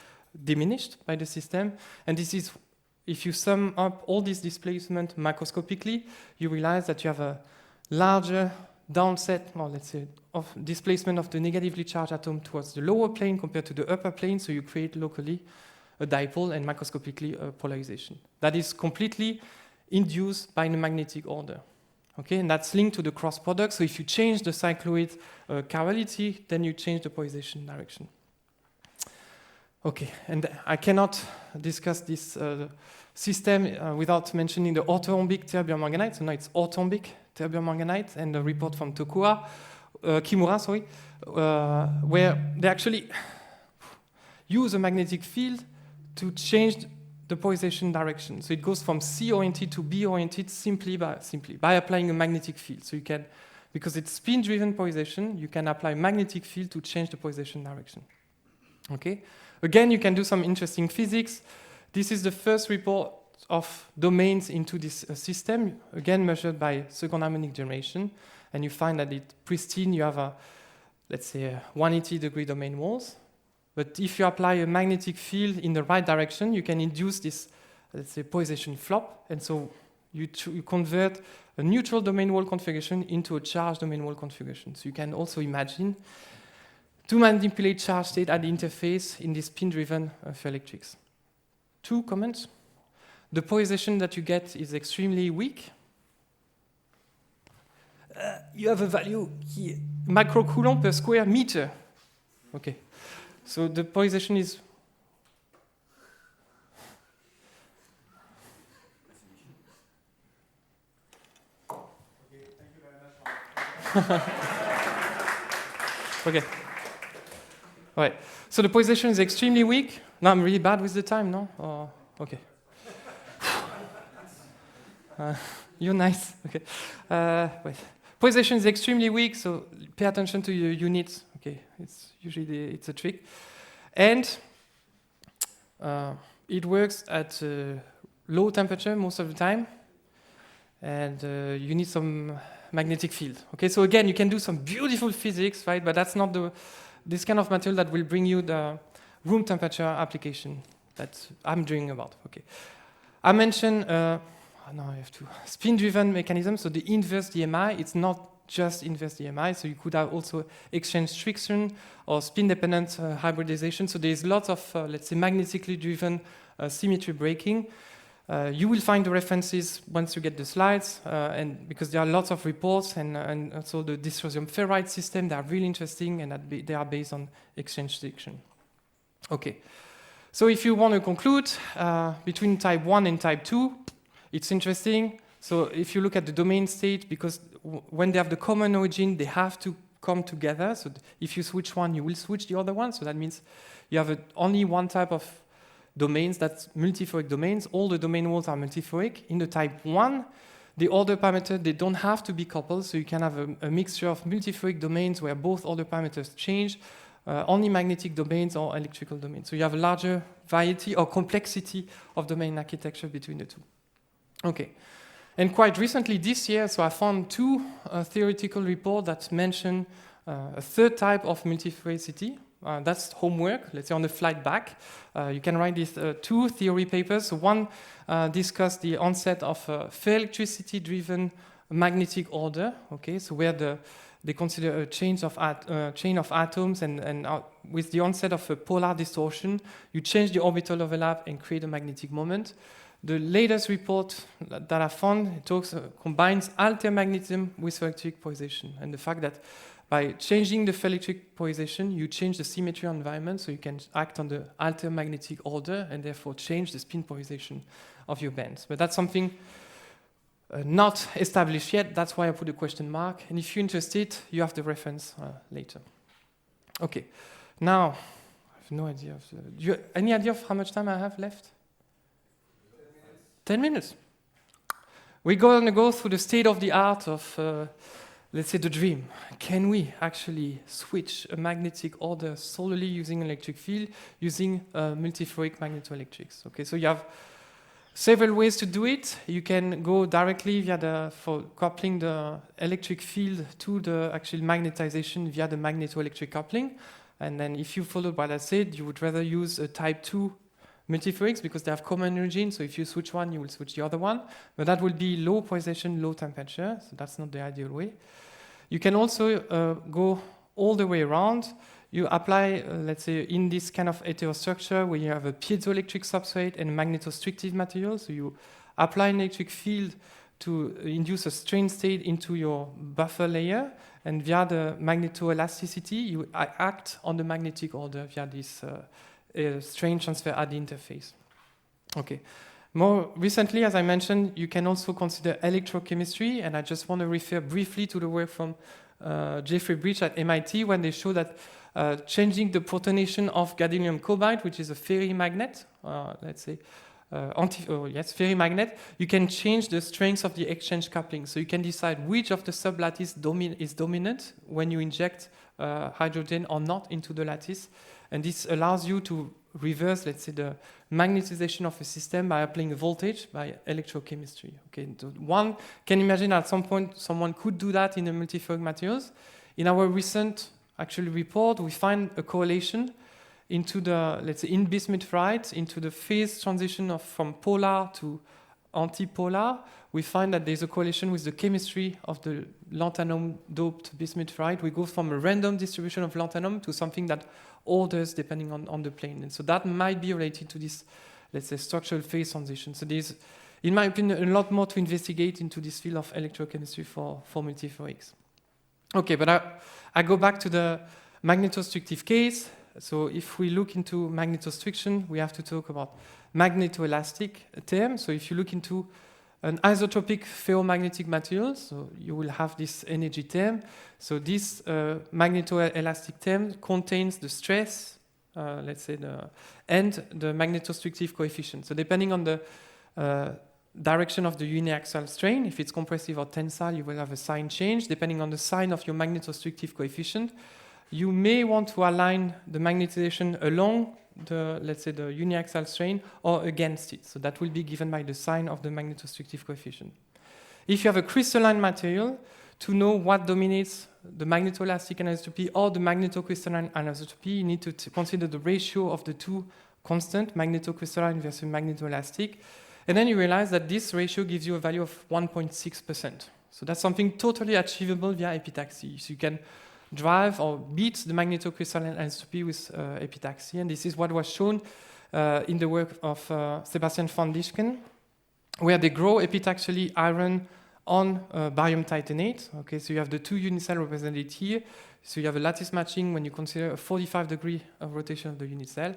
diminished by the system. And this is, if you sum up all this displacement macroscopically, you realize that you have a larger downset, or let's say, of displacement of the negatively charged atom towards the lower plane compared to the upper plane, so you create locally a dipole and macroscopically a polarization. That is completely induced by the magnetic order. Okay, and that's linked to the cross product. So if you change the cycloid chirality, then you change the polarization direction. Okay, and I cannot discuss this system without mentioning the orthorhombic terbium manganite. So now it's orthorhombic terbium manganite, and the report from Kimura, where they actually use a magnetic field to change the polarization direction. So it goes from C-oriented to B-oriented simply by applying a magnetic field. So you can, because it's spin-driven polarization, you can apply a magnetic field to change the polarization direction. Okay? Again, you can do some interesting physics. This is the first report of domains into this system, again measured by second harmonic generation. And you find that it's pristine. You have, let's say, 180-degree domain walls. But if you apply a magnetic field in the right direction, you can induce this, let's say, polarization flop. And so you convert a neutral domain wall configuration into a charged domain wall configuration. So you can also imagine to manipulate charge state at the interface in this spin-driven ferroelectrics. 2 comments. The polarization that you get is extremely weak. You have a value here, microcoulomb per square meter. Okay. So the polarization is okay. All right. So the polarization is extremely weak. Now I'm really bad with the time, no? Okay. You're nice. Okay. Wait. Polarization is extremely weak, so pay attention to your units. Okay, it's usually it's a trick, and it works at low temperature most of the time, and you need some magnetic field. Okay, so again, you can do some beautiful physics, right? But that's not this kind of material that will bring you the room temperature application that I'm doing about. Okay, I mentioned. Now I have to spin-driven mechanism. So the inverse DMI, it's not just inverse DMI. So you could have also exchange friction or spin-dependent hybridization. So there's lots of, let's say, magnetically driven symmetry breaking. You will find the references once you get the slides, and because there are lots of reports and also the dysprosium ferrite system. They are really interesting, and they are based on exchange friction. Okay. So if you want to conclude between type 1 and type 2, it's interesting. So if you look at the domain state, because when they have the common origin, they have to come together. So if you switch one, you will switch the other one. So that means you have only one type of domains, that's multiferroic domains. All the domain walls are multiferroic. In the type 1, the order parameters, they don't have to be coupled, so you can have a mixture of multiferroic domains where both order parameters change, only magnetic domains or electrical domains. So you have a larger variety or complexity of domain architecture between the two. Okay. And quite recently this year, so I found two theoretical reports that mention a third type of multiferricity. That's homework, let's say on the flight back. You can write these two theory papers. So one discussed the onset of ferroelectricity-driven magnetic order, okay, so where they consider a chain of atoms, and with the onset of a polar distortion, you change the orbital overlap and create a magnetic moment. The latest report that I found combines altermagnetism with electric polarization, and the fact that by changing the ferroelectric polarization, you change the symmetry environment, so you can act on the altermagnetic order and therefore change the spin polarization of your bands. But that's something not established yet. That's why I put a question mark. And if you're interested, you have the reference later. Okay. Now, I have no idea. Any idea of how much time I have left? 10 minutes. We're going to go through the state of the art of let's say the dream. Can we actually switch a magnetic order solely using electric field, using multiferroic magnetoelectrics? Okay, so you have several ways to do it. You can go directly for coupling the electric field to the actual magnetization via the magnetoelectric coupling. And then if you followed what I said, you would rather use a type 2 multiferroics because they have common origin, so if you switch one, you will switch the other one. But that will be low polarization, low temperature, so that's not the ideal way. You can also go all the way around. You apply, let's say, in this kind of heterostructure where you have a piezoelectric substrate and magnetostrictive material, so you apply an electric field to induce a strain state into your buffer layer, and via the magnetoelasticity, you act on the magnetic order via this strain transfer at the interface. Okay. More recently, as I mentioned, you can also consider electrochemistry, and I just want to refer briefly to the work from Jeffrey Breach at MIT when they show that changing the protonation of gadolinium cobalt, which is a ferrimagnet, let's say, ferrimagnet, you can change the strength of the exchange coupling. So you can decide which of the sublattice is dominant when you inject hydrogen or not into the lattice. And this allows you to reverse, let's say, the magnetization of a system by applying a voltage by electrochemistry. Okay, so one can imagine at some point someone could do that in the multiferroic materials. In our recent actual report, we find a correlation into the, let's say, in bismuth ferrite, into the phase transition from polar to antipolar. We find that there's a correlation with the chemistry of the lanthanum-doped bismuth ferrite. We go from a random distribution of lanthanum to something that orders depending on the plane. And so that might be related to this, let's say, structural phase transition. So there's, in my opinion, a lot more to investigate into this field of electrochemistry for multiferroics. Okay, but I go back to the magnetostrictive case. So if we look into magnetostriction, we have to talk about magnetoelastic term. So if you look into an isotropic ferromagnetic material, so you will have this energy term. So this magnetoelastic term contains the stress, let's say, and the magnetostrictive coefficient. So depending on the direction of the uniaxial strain, if it's compressive or tensile, you will have a sign change. Depending on the sign of your magnetostrictive coefficient, you may want to align the magnetization along let's say, the uniaxial strain or against it. So that will be given by the sign of the magnetostrictive coefficient. If you have a crystalline material, to know what dominates the magnetoelastic anisotropy or the magnetocrystalline anisotropy, you need to consider the ratio of the two constant, magnetocrystalline versus magnetoelastic. And then you realize that this ratio gives you a value of 1.6%. So that's something totally achievable via epitaxy. So you can drive or beat the magnetocrystalline anisotropy with epitaxy, and this is what was shown in the work of Sebastian van Dischen, where they grow epitaxially iron on barium titanate. Okay, so you have the two unit cell represented here. So you have a lattice matching when you consider a 45-degree of rotation of the unit cell.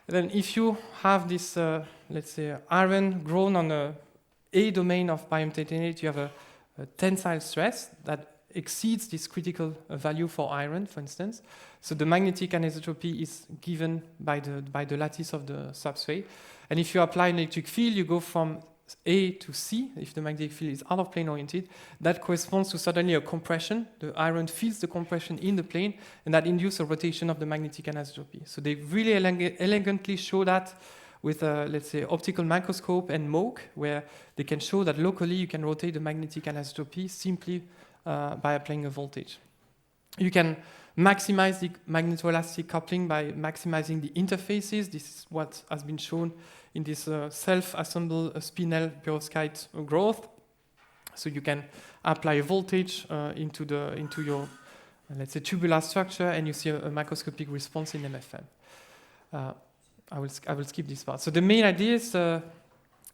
And then if you have this, let's say, iron grown on a domain of barium titanate, you have a tensile stress that exceeds this critical value for iron, for instance. So the magnetic anisotropy is given by the lattice of the substrate. And if you apply an electric field, you go from A to C, if the magnetic field is out of plane oriented, that corresponds to suddenly a compression. The iron feels the compression in the plane, and that induces a rotation of the magnetic anisotropy. So they really elegantly show that with, let's say, optical microscope and MOOC, where they can show that locally you can rotate the magnetic anisotropy simply by applying a voltage. You can maximize the magnetoelastic coupling by maximizing the interfaces. This is what has been shown in this self-assembled spinel perovskite growth. So you can apply a voltage into your, let's say, tubular structure, and you see a microscopic response in MFM. I will skip this part. So the main idea is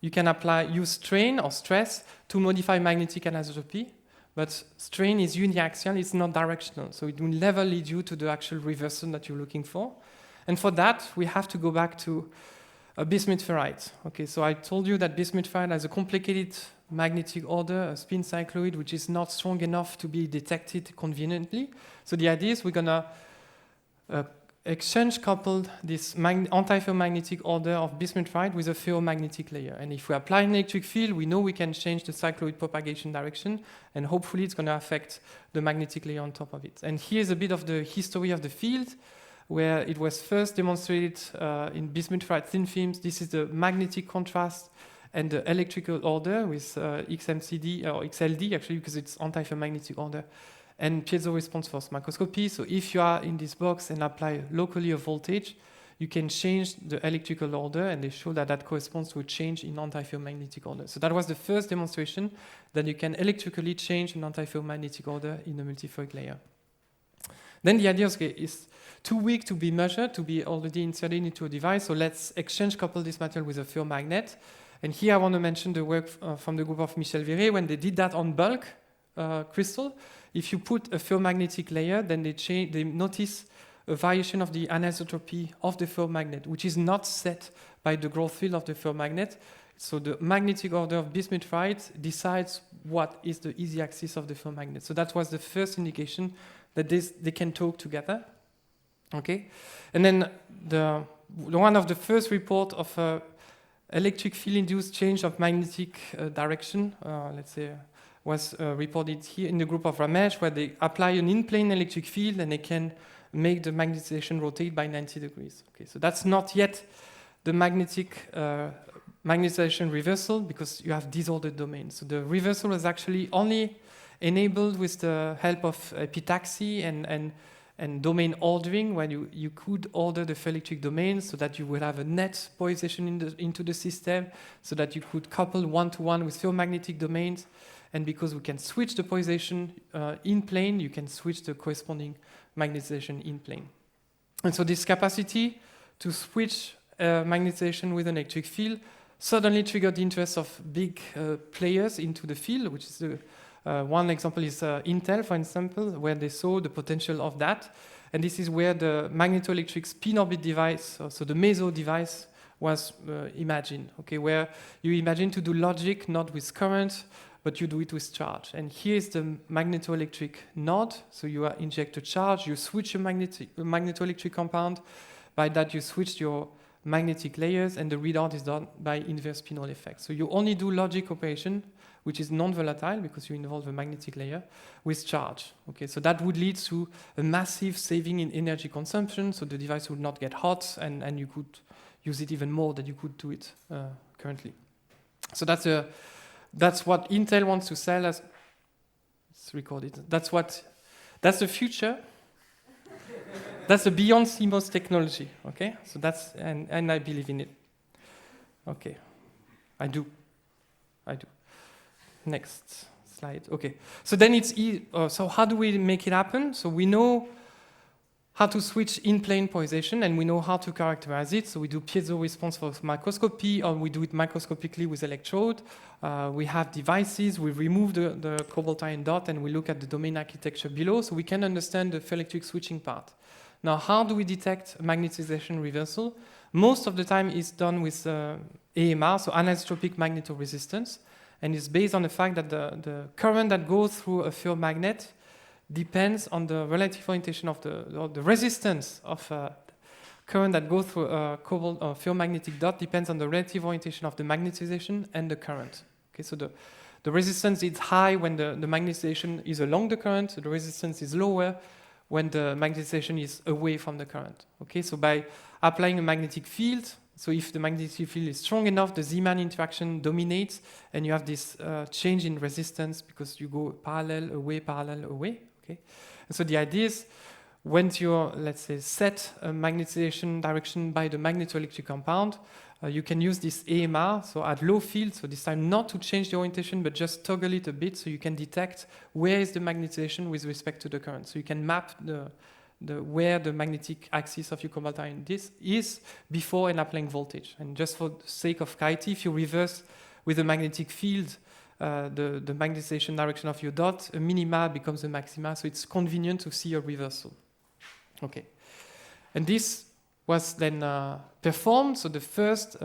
you can use strain or stress to modify magnetic anisotropy, but strain is uniaxial, it's not directional. So it will never lead you to the actual reversal that you're looking for. And for that, we have to go back to bismuth ferrite. Okay, so I told you that bismuth ferrite has a complicated magnetic order, a spin cycloid, which is not strong enough to be detected conveniently. So the idea is we're going to exchange coupled this antiferromagnetic order of bismuth ferrite with a ferromagnetic layer. And if we apply an electric field, we know we can change the cycloid propagation direction, and hopefully it's going to affect the magnetic layer on top of it. And here's a bit of the history of the field, where it was first demonstrated in bismuth ferrite thin films. This is the magnetic contrast and the electrical order with XMCD or XLD, actually, because it's antiferromagnetic order, and piezo response force microscopy. So if you are in this box and apply locally a voltage, you can change the electrical order, and they show that that corresponds to a change in antiferromagnetic order. So that was the first demonstration that you can electrically change an antiferromagnetic order in a multiferroic layer. Then the idea is too weak to be measured, to be already inserted into a device, so let's exchange couple this material with a ferromagnet. And here I want to mention the work from the group of Michel Viré when they did that on bulk crystal. If you put a ferromagnetic layer, then they notice a variation of the anisotropy of the ferromagnet, which is not set by the growth field of the ferromagnet. So the magnetic order of bismuth ferrite decides what is the easy axis of the ferromagnet. So that was the first indication that they can talk together. Okay, and then the one of the first report of electric field-induced change of magnetic direction, let's say, was reported here in the group of Ramesh, where they apply an in-plane electric field and they can make the magnetization rotate by 90 degrees. Okay, so that's not yet the magnetic magnetization reversal, because you have disordered domains. So the reversal is actually only enabled with the help of epitaxy and domain ordering, where you could order the ferroelectric domains so that you will have a net polarization into the system, so that you could couple one-to-one with ferromagnetic domains. And because we can switch the polarization in plane, you can switch the corresponding magnetization in plane. And so this capacity to switch magnetization with an electric field suddenly triggered the interest of big players into the field, which is one example is Intel, for example, where they saw the potential of that. And this is where the magnetoelectric spin orbit device, so the meso device, was imagined, okay, where you imagine to do logic not with current, but you do it with charge. And here is the magnetoelectric node. So you inject a charge, you switch your magnetoelectric compound. By that, you switch your magnetic layers, and the readout is done by inverse spinel effect. So you only do logic operation, which is non-volatile because you involve a magnetic layer, with charge. Okay, so that would lead to a massive saving in energy consumption, so the device would not get hot, and you could use it even more than you could do it currently. So that's what Intel wants to sell as. It's recorded. That's the future. That's the beyond CMOS technology. Okay, so and I believe in it. Okay, I do. Next slide. Okay, so then it's so how do we make it happen? So we know how to switch in-plane polarization, and we know how to characterize it. So we do piezo response force microscopy, or we do it microscopically with electrode. We have devices, we remove the cobalt iron dot, and we look at the domain architecture below, so we can understand the ferroelectric switching part. Now, how do we detect magnetization reversal? Most of the time it's done with AMR, so anisotropic magnetoresistance, and it's based on the fact that the current that goes through a ferromagnet depends on the relative orientation of the resistance of current that goes through a cobalt or ferromagnetic dot depends on the relative orientation of the magnetization and the current. Okay, so the resistance is high when the magnetization is along the current, so the resistance is lower when the magnetization is away from the current. Okay, so by applying a magnetic field, so if the magnetic field is strong enough, the Z-man interaction dominates, and you have this change in resistance because you go parallel, away, okay? And so the idea is, when you, let's say, set a magnetization direction by the magnetoelectric compound, you can use this AMR, so at low field, so this time not to change the orientation, but just toggle it a bit, so you can detect where is the magnetization with respect to the current. So you can map where the magnetic axis of your cobalt ion is before and applying voltage. And just for the sake of clarity, if you reverse with a magnetic field the magnetization direction of your dot, a minima becomes a maxima, so it's convenient to see a reversal. Okay, and this was then performed. So the first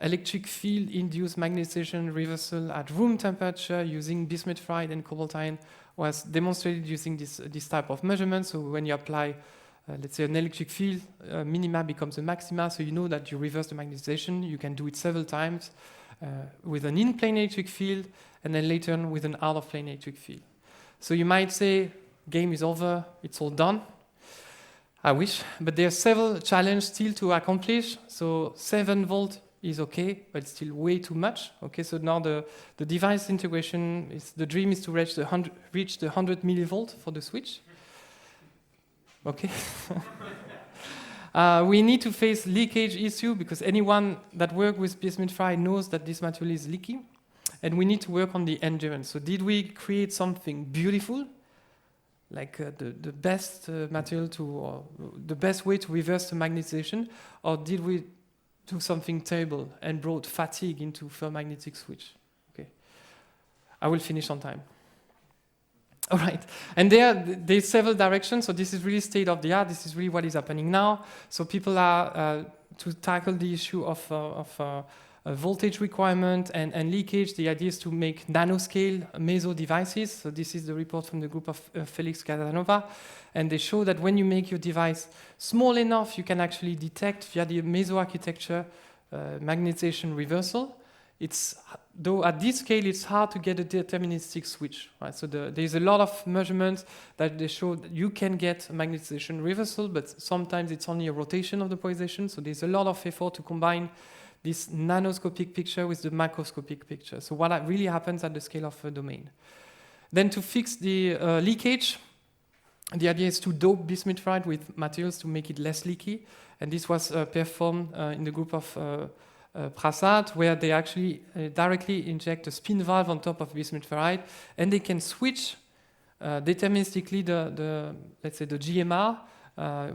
electric field induced magnetization reversal at room temperature using bismuth ferrite and cobalt ion was demonstrated using this type of measurement. So when you apply, let's say, an electric field, minima becomes a maxima. So you know that you reverse the magnetization. You can do it several times with an in-plane electric field, and then later on with an out-of-plane electric field. So you might say, game is over, it's all done. I wish, but there are several challenges still to accomplish. So 7 volt is okay, but it's still way too much. Okay, so now the device integration the dream is to reach the 100 millivolt for the switch. Okay. We need to face leakage issue because anyone that works with bismuth ferrite knows that this material is leaky, and we need to work on the endurance. So did we create something beautiful? Like the best material or the best way to reverse the magnetization, or did we do something terrible and brought fatigue into ferromagnetic switch? Okay, I will finish on time. All right, and there's several directions. So this is really state of the art. This is really what is happening now. So people are to tackle the issue of voltage requirement and leakage. The idea is to make nanoscale meso devices. So this is the report from the group of Felix Casanova. And they show that when you make your device small enough, you can actually detect via the meso architecture magnetization reversal. Though at this scale, it's hard to get a deterministic switch. Right? So there's a lot of measurements that they show that you can get a magnetization reversal, but sometimes it's only a rotation of the polarization. So there's a lot of effort to combine this nanoscopic picture with the macroscopic picture. So what really happens at the scale of a domain. Then to fix the leakage, the idea is to dope bismuth ferrite with materials to make it less leaky. And this was performed in the group of Prasad, where they actually directly inject a spin valve on top of bismuth ferrite, and they can switch deterministically let's say the GMR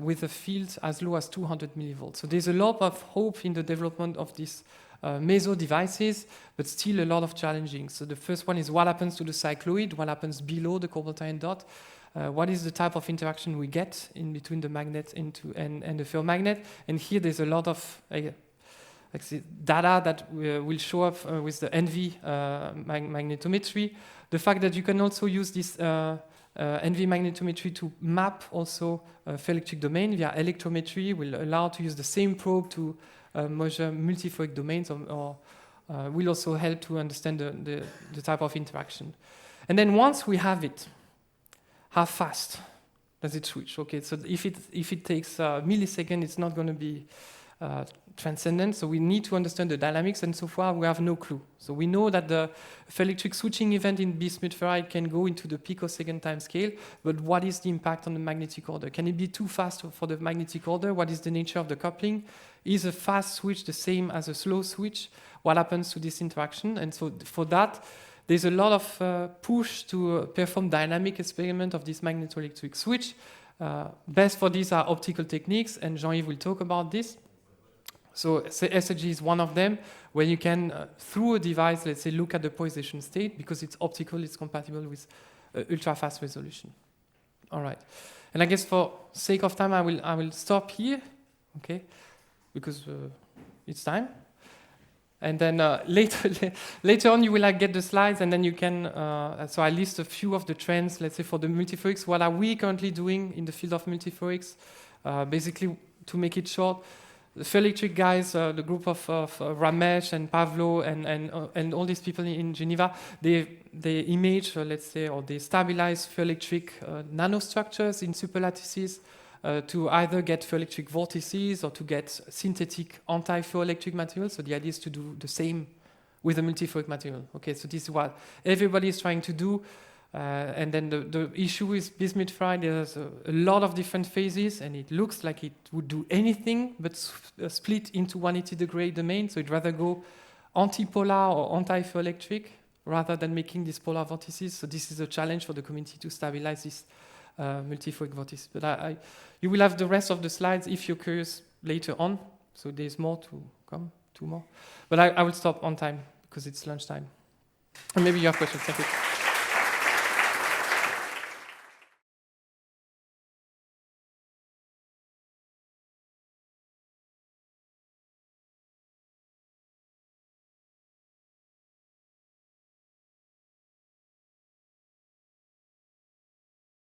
with a field as low as 200 millivolts. So there's a lot of hope in the development of these meso devices, but still a lot of challenging. So the first one is what happens to the cycloid, what happens below the cobalt ion dot, what is the type of interaction we get in between the magnet and the ferromagnet. And here there's a lot of data that will show up with the NV magnetometry. The fact that you can also use this NV magnetometry to map also ferroelectric domain via electrometry will allow to use the same probe to measure multiferroic domains, or will also help to understand the type of interaction. And then once we have it, how fast does it switch? Okay, so if it takes a millisecond, it's not going to be transcendent, so we need to understand the dynamics, and so far we have no clue. So we know that the ferroelectric switching event in bismuth ferrite can go into the picosecond time scale, but what is the impact on the magnetic order? Can it be too fast for the magnetic order? What is the nature of the coupling? Is a fast switch the same as a slow switch? What happens to this interaction? And so for that, there's a lot of push to perform dynamic experiment of this magnetoelectric switch. Best for these are optical techniques, and Jean-Yves will talk about this. So SHG is one of them, where you can, through a device, let's say, look at the polarization state. Because it's optical, it's compatible with ultra-fast resolution. All right. And I guess for sake of time, I will stop here, okay? Because it's time. And then later on, you will get the slides, and then you can, so I list a few of the trends, let's say, for the multiferroics. What are we currently doing in the field of multiferroics? Basically, to make it short, the ferroelectric guys, the group of Ramesh and Pavlo and all these people in Geneva, they image, let's say, or they stabilize ferroelectric nanostructures in superlattices to either get ferroelectric vortices or to get synthetic anti-ferroelectric materials. So the idea is to do the same with a multiferroic material. Okay, so this is what everybody is trying to do. And then the issue with bismuth fluoride, there's a lot of different phases, and it looks like it would do anything but split into 180-degree domain. So it'd rather go antipolar or anti-ferroelectric rather than making these polar vortices. So this is a challenge for the community to stabilize this multiferroic vortice. But you will have the rest of the slides if you're curious later on. So there's more to come, 2 more. But I will stop on time because it's lunchtime. And maybe you have questions. Thank you.